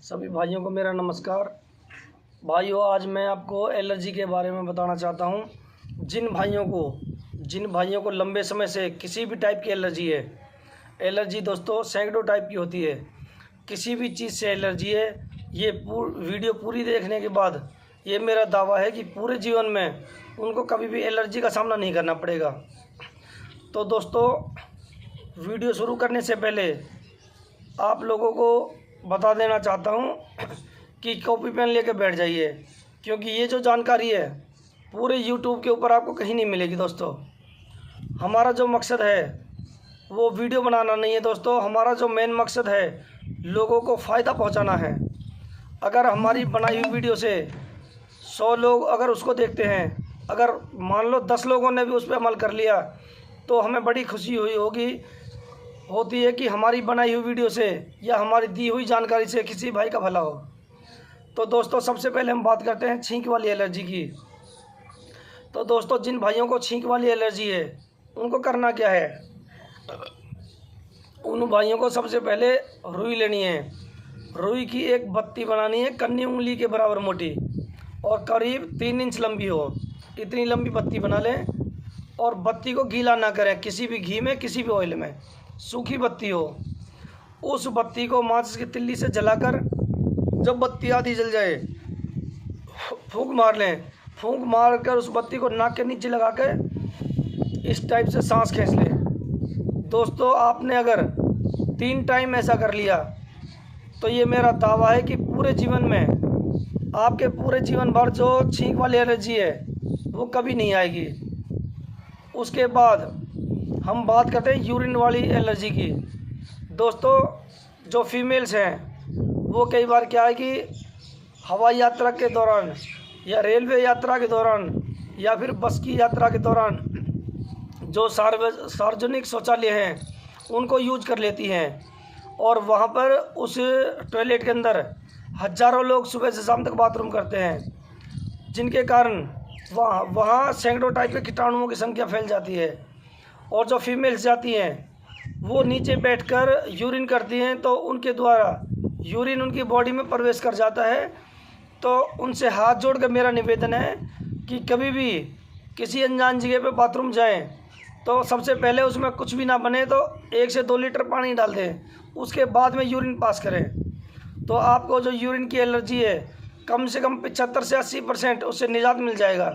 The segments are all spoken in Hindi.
सभी भाइयों को मेरा नमस्कार। भाइयों, आज मैं आपको एलर्जी के बारे में बताना चाहता हूं। जिन भाइयों को लंबे समय से किसी भी टाइप की एलर्जी है। एलर्जी दोस्तों सैकड़ों टाइप की होती है। किसी भी चीज़ से एलर्जी है, ये वीडियो पूरी देखने के बाद ये मेरा दावा है कि पूरे जीवन में उनको कभी भी एलर्जी का सामना नहीं करना पड़ेगा। तो दोस्तों, वीडियो शुरू करने से पहले आप लोगों को बता देना चाहता हूं कि कॉपी पेन लेके बैठ जाइए, क्योंकि ये जो जानकारी है पूरे यूट्यूब के ऊपर आपको कहीं नहीं मिलेगी। दोस्तों, हमारा जो मकसद है वो वीडियो बनाना नहीं है। दोस्तों, हमारा जो मेन मकसद है लोगों को फ़ायदा पहुंचाना है। अगर हमारी बनाई हुई वीडियो से 100 लोग अगर उसको देखते हैं, अगर मान लो 10 लोगों ने भी उस पर अमल कर लिया, तो हमें बड़ी खुशी होती है कि हमारी बनाई हुई वीडियो से या हमारी दी हुई जानकारी से किसी भाई का भला हो। तो दोस्तों, सबसे पहले हम बात करते हैं छींक वाली एलर्जी की। तो दोस्तों, जिन भाइयों को छींक वाली एलर्जी है उनको करना क्या है। उन भाइयों को सबसे पहले रुई लेनी है। रुई की एक बत्ती बनानी है, कन्नी उंगली के बराबर मोटी और करीब 3 इंच लंबी हो। इतनी लंबी बत्ती बना लें और बत्ती को गीला ना करें, किसी भी घी में किसी भी ऑयल में, सूखी बत्ती हो। उस बत्ती को माचिस की तिल्ली से जलाकर जब बत्ती आधी जल जाए फूंक मार लें। फूंक मार कर उस बत्ती को नाक के नीचे लगा कर इस टाइप से सांस खींच लें। दोस्तों, आपने अगर 3 टाइम ऐसा कर लिया तो ये मेरा दावा है कि पूरे जीवन में आपके पूरे जीवन भर जो छींक वाली एलर्जी है वो कभी नहीं आएगी। उसके बाद हम बात करते हैं यूरिन वाली एलर्जी की। दोस्तों, जो फीमेल्स हैं वो कई बार क्या है कि हवाई यात्रा के दौरान या रेलवे यात्रा के दौरान या फिर बस की यात्रा के दौरान जो सार्वजनिक शौचालय हैं उनको यूज कर लेती हैं, और वहाँ पर उस टॉयलेट के अंदर हज़ारों लोग सुबह से शाम तक बाथरूम करते हैं, जिनके कारण वहाँ सैकड़ों टाइप के कीटाणुओं की संख्या फैल जाती है। और जो फीमेल्स जाती हैं वो नीचे बैठकर यूरिन करती हैं, तो उनके द्वारा यूरिन उनकी बॉडी में प्रवेश कर जाता है। तो उनसे हाथ जोड़ कर मेरा निवेदन है कि कभी भी किसी अनजान जगह पे बाथरूम जाएं तो सबसे पहले उसमें कुछ भी ना बने तो 1 से 2 लीटर पानी डाल दें, उसके बाद में यूरिन पास करें। तो आपको जो यूरिन की एलर्जी है कम से कम 75 से 80% उससे निजात मिल जाएगा।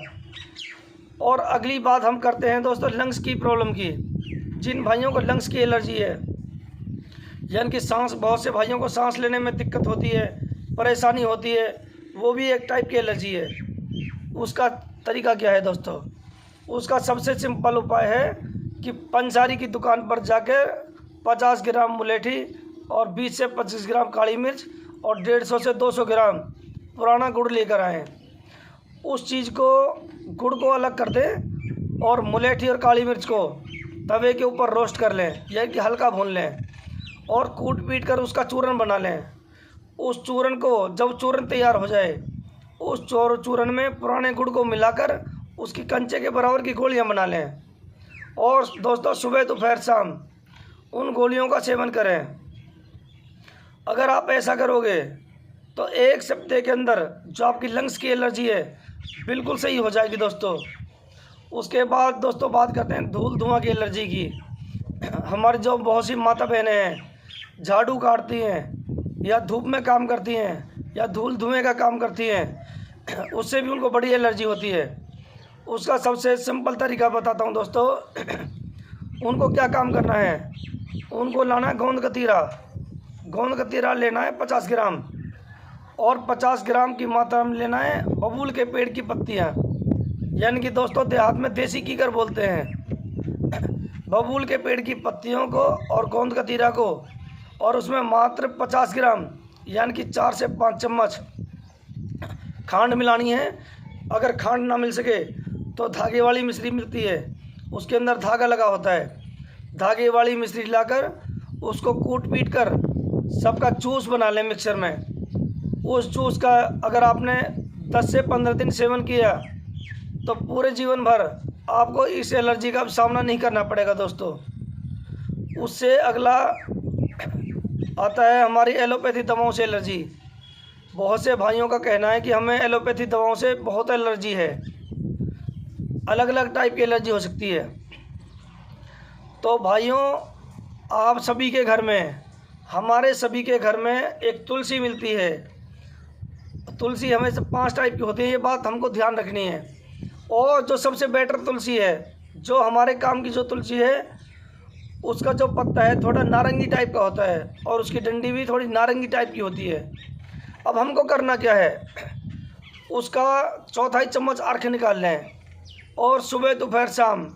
और अगली बात हम करते हैं दोस्तों लंग्स की प्रॉब्लम की। जिन भाइयों को लंग्स की एलर्जी है, यानी कि बहुत से भाइयों को सांस लेने में दिक्कत होती है, परेशानी होती है, वो भी एक टाइप की एलर्जी है। उसका तरीका क्या है दोस्तों? उसका सबसे सिंपल उपाय है कि पंसारी की दुकान पर जाकर 50 ग्राम मुलेठी और 20 से 25 ग्राम काली मिर्च और 150 से 200 ग्राम पुराना गुड़ लेकर आएँ। उस चीज़ को गुड़ को अलग कर दें और मुलेठी और काली मिर्च को तवे के ऊपर रोस्ट कर लें, यानी कि हल्का भून लें और कूट पीट कर उसका चूरन बना लें। उस चूरन को जब चूरन तैयार हो जाए उस चूरन में पुराने गुड़ को मिलाकर उसकी कंचे के बराबर की गोलियां बना लें। और दोस्तों, सुबह दोपहर शाम उन गोलियों का सेवन करें। अगर आप ऐसा करोगे तो 1 सप्ताह के अंदर जो आपकी लंग्स की एलर्जी है बिल्कुल सही हो जाएगी दोस्तों। उसके बाद दोस्तों बात करते हैं धूल धुआं की एलर्जी की। हमारी जो बहुत सी माता बहनें हैं झाड़ू काटती हैं या धूप में काम करती हैं या धूल धुएं का काम करती हैं, उससे भी उनको बड़ी एलर्जी होती है। उसका सबसे सिंपल तरीका बताता हूं दोस्तों। उनको क्या काम करना है, उनको लाना है गोंद कतीरा लेना है 50 ग्राम और 50 ग्राम की मात्रा में लेना है बबूल के पेड़ की पत्तियां, यानी कि दोस्तों देहात में देसी कीकर बोलते हैं। बबूल के पेड़ की पत्तियों को और गोंद कतीरा को, और उसमें मात्र 50 ग्राम यानी कि 4 से 5 चम्मच खांड मिलानी है। अगर खांड ना मिल सके तो धागे वाली मिश्री मिलती है, उसके अंदर धागा लगा होता है। धागे वाली मिश्री लाकर उसको कूट पीट कर सबका जूस बना लें मिक्सर में। उस जूस का अगर आपने 10 से 15 दिन सेवन किया तो पूरे जीवन भर आपको इस एलर्जी का सामना नहीं करना पड़ेगा दोस्तों। उससे अगला आता है हमारी एलोपैथी दवाओं से एलर्जी। बहुत से भाइयों का कहना है कि हमें एलोपैथी दवाओं से बहुत एलर्जी है, अलग अलग टाइप की एलर्जी हो सकती है। तो भाइयों, आप सभी के घर में, हमारे सभी के घर में एक तुलसी मिलती है। तुलसी हमें 5 टाइप की होती है, ये बात हमको ध्यान रखनी है। और जो सबसे बेटर तुलसी है, जो हमारे काम की जो तुलसी है, उसका जो पत्ता है थोड़ा नारंगी टाइप का होता है और उसकी डंडी भी थोड़ी नारंगी टाइप की होती है। अब हमको करना क्या है, उसका 1/4 चम्मच अर्क निकाल लें और सुबह दोपहर शाम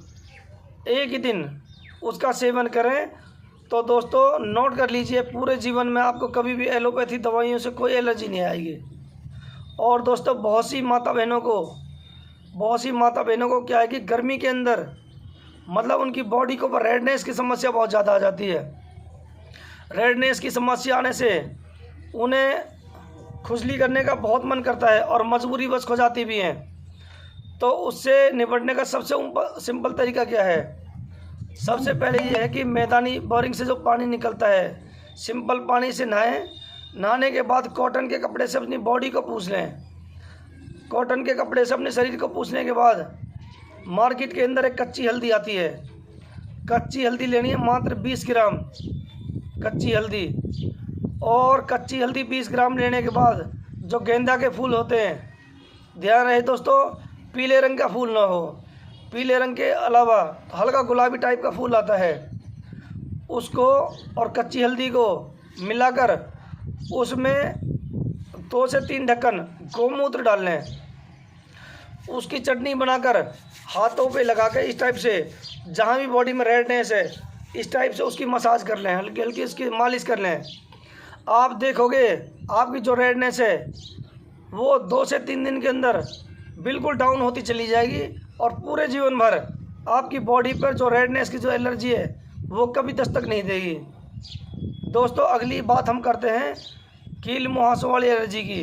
एक ही दिन उसका सेवन करें। तो दोस्तों नोट कर लीजिए, पूरे जीवन में आपको कभी भी एलोपैथी दवाइयों से कोई एलर्जी नहीं आएगी। और दोस्तों बहुत सी माता बहनों को क्या है कि गर्मी के अंदर मतलब उनकी बॉडी के ऊपर रेडनेस की समस्या बहुत ज़्यादा आ जाती है। रेडनेस की समस्या आने से उन्हें खुजली करने का बहुत मन करता है और मजबूरी बस हो जाती भी हैं। तो उससे निपटने का सबसे सिंपल तरीका क्या है, सबसे पहले ये है कि मैदानी बोरिंग से जो पानी निकलता है, सिंपल पानी से नहाएं। नहाने के बाद कॉटन के कपड़े से अपनी बॉडी को पूछ लें। कॉटन के कपड़े से अपने शरीर को पूछने के बाद मार्केट के अंदर एक कच्ची हल्दी आती है, कच्ची हल्दी लेनी है, मात्र 20 ग्राम कच्ची हल्दी। और कच्ची हल्दी 20 ग्राम लेने के बाद जो गेंदा के फूल होते हैं, ध्यान रहे दोस्तों, पीले रंग का फूल ना हो, पीले रंग के अलावा हल्का गुलाबी टाइप का फूल आता है, उसको और कच्ची हल्दी को मिलाकर उसमें 2 से 3 ढक्कन गोमूत्र डाल लें। उसकी चटनी बनाकर हाथों पे लगा के इस टाइप से, जहाँ भी बॉडी में रेडनेस है, इस टाइप से उसकी मसाज कर लें, हल्की हल्की इसकी मालिश कर लें। आप देखोगे आपकी जो रेडनेस है वो 2 से 3 दिन के अंदर बिल्कुल डाउन होती चली जाएगी और पूरे जीवन भर आपकी बॉडी पर जो रेडनेस की जो एलर्जी है वो कभी दस्तक नहीं देगी। दोस्तों अगली बात हम करते हैं कील मुहासों वाली एलर्जी की।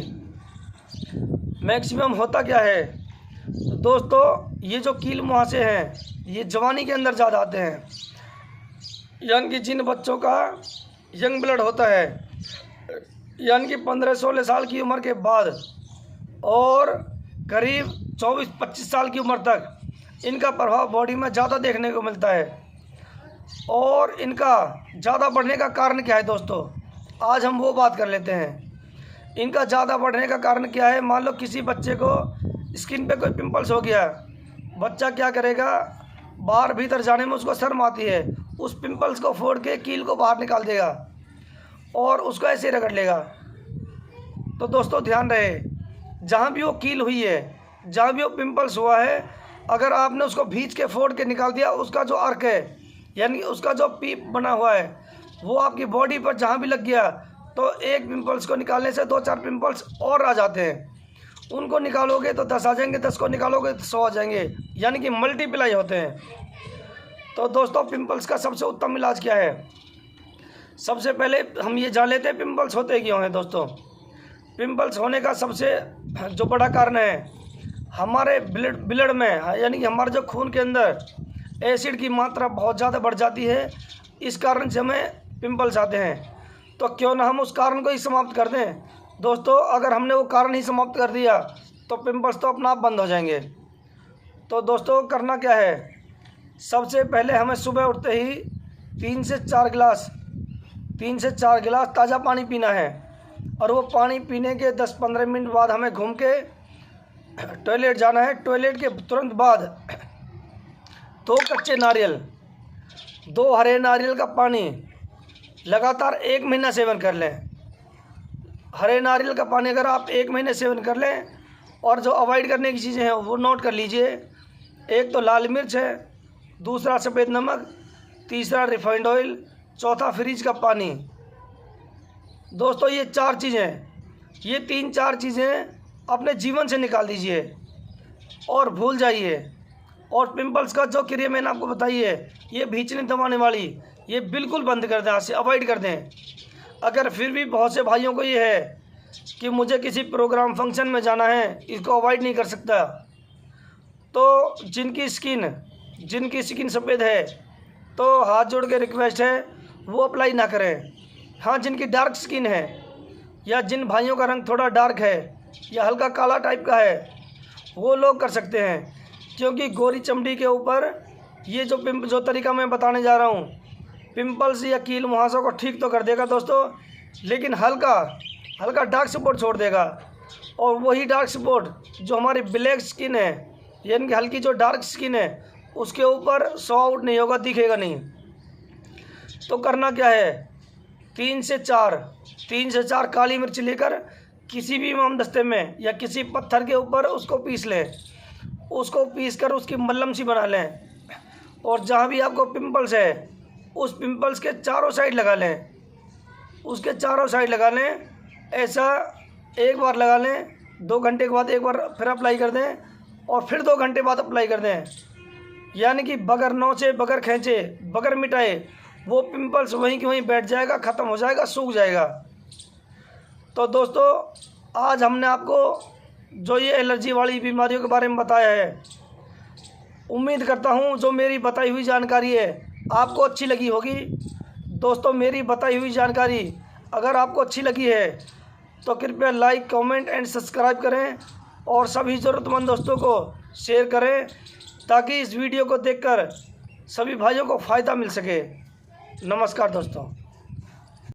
मैक्सिमम होता क्या है दोस्तों, ये जो कील मुहासे हैं ये जवानी के अंदर ज़्यादा आते हैं, यानी कि जिन बच्चों का यंग ब्लड होता है, यानी कि 15-16 साल की उम्र के बाद और करीब 24-25 साल की उम्र तक इनका प्रभाव बॉडी में ज़्यादा देखने को मिलता है। और इनका ज़्यादा बढ़ने का कारण क्या है दोस्तों, आज हम वो बात कर लेते हैं। इनका ज़्यादा बढ़ने का कारण क्या है, मान लो किसी बच्चे को स्किन पे कोई पिंपल्स हो गया, बच्चा क्या करेगा, बाहर भीतर जाने में उसको शर्म आती है, उस पिंपल्स को फोड़ के कील को बाहर निकाल देगा और उसको ऐसे रगड़ लेगा। तो दोस्तों ध्यान रहे, जहाँ भी वो कील हुई है, जहाँ भी वो पिंपल्स हुआ है, अगर आपने उसको भींच के फोड़ के निकाल दिया, उसका जो अर्क है यानी उसका जो पीप बना हुआ है वो आपकी बॉडी पर जहाँ भी लग गया, तो एक पिंपल्स को निकालने से 2-4 पिंपल्स और आ जाते हैं। उनको निकालोगे तो 10 आ जाएंगे, 10 को निकालोगे तो 100 आ जाएंगे, यानी कि मल्टीप्लाई होते हैं। तो दोस्तों पिंपल्स का सबसे उत्तम इलाज क्या है, सबसे पहले हम ये जान लेते हैं पिंपल्स होते क्यों हैं। दोस्तों पिंपल्स होने का सबसे जो बड़ा कारण है, हमारे ब्लड में यानी कि हमारे जो खून के अंदर एसिड की मात्रा बहुत ज़्यादा बढ़ जाती है, इस कारण से हमें पिंपल्स आते हैं। तो क्यों ना हम उस कारण को ही समाप्त कर दें। दोस्तों अगर हमने वो कारण ही समाप्त कर दिया तो पिंपल्स तो अपना आप बंद हो जाएंगे। तो दोस्तों करना क्या है, सबसे पहले हमें सुबह उठते ही 3 से 4 गिलास ताज़ा पानी पीना है। और वो पानी पीने के 10-15 मिनट बाद हमें घूम के टॉयलेट जाना है। टॉयलेट के तुरंत बाद 2 कच्चे नारियल, 2 हरे नारियल का पानी लगातार 1 महीना सेवन कर लें। हरे नारियल का पानी अगर आप 1 महीने सेवन कर लें, और जो अवॉइड करने की चीज़ें हैं वो नोट कर लीजिए। एक तो लाल मिर्च है, दूसरा सफ़ेद नमक, तीसरा रिफाइंड ऑयल, चौथा फ्रिज का पानी। दोस्तों ये 4 चीज़ें, ये 3-4 चीज़ें अपने जीवन से निकाल दीजिए और भूल जाइए। और पिंपल्स का जो क्रिया मैंने आपको बताई है, ये भींचने दबाने वाली, ये बिल्कुल बंद कर दें, आज से अवॉइड कर दें। अगर फिर भी बहुत से भाइयों को ये है कि मुझे किसी प्रोग्राम फंक्शन में जाना है, इसको अवॉइड नहीं कर सकता, तो जिनकी स्किन सफ़ेद है तो हाथ जोड़ के रिक्वेस्ट है वो अप्लाई ना करें। हाँ जिनकी डार्क स्किन है या जिन भाइयों का रंग थोड़ा डार्क है या हल्का काला टाइप का है वो लोग कर सकते हैं, क्योंकि गोरी चमड़ी के ऊपर ये जो तरीका मैं बताने जा रहा हूँ पिंपल्स या कील मुहासों को ठीक तो कर देगा दोस्तों, लेकिन हल्का डार्क स्पॉट छोड़ देगा। और वही डार्क स्पॉट जो हमारी ब्लैक स्किन है यानी कि हल्की जो डार्क स्किन है उसके ऊपर शो आउट नहीं होगा, दिखेगा नहीं। तो करना क्या है, 3 से 4 काली मिर्च लेकर किसी भी इमाम दस्ते में या किसी पत्थर के ऊपर उसको पीस लें। उसको पीस कर उसकी मल्लम सी बना लें और जहाँ भी आपको पिंपल्स है उस पिंपल्स के चारों साइड लगा लें, उसके चारों साइड लगा लें। ऐसा एक बार लगा लें, 2 घंटे के बाद एक बार फिर अप्लाई कर दें और फिर 2 घंटे बाद अप्लाई कर दें। यानी कि बगैर नोचे, बगैर खींचे, बगैर मिटाए वो पिंपल्स वहीं की वहीं बैठ जाएगा, ख़त्म हो जाएगा, सूख जाएगा। तो दोस्तों आज हमने आपको जो ये एलर्जी वाली बीमारियों के बारे में बताया है, उम्मीद करता हूँ जो मेरी बताई हुई जानकारी है आपको अच्छी लगी होगी। दोस्तों मेरी बताई हुई जानकारी अगर आपको अच्छी लगी है तो कृपया लाइक, कमेंट एंड सब्सक्राइब करें और सभी ज़रूरतमंद दोस्तों को शेयर करें ताकि इस वीडियो को देखकर सभी भाइयों को फ़ायदा मिल सके। नमस्कार दोस्तों।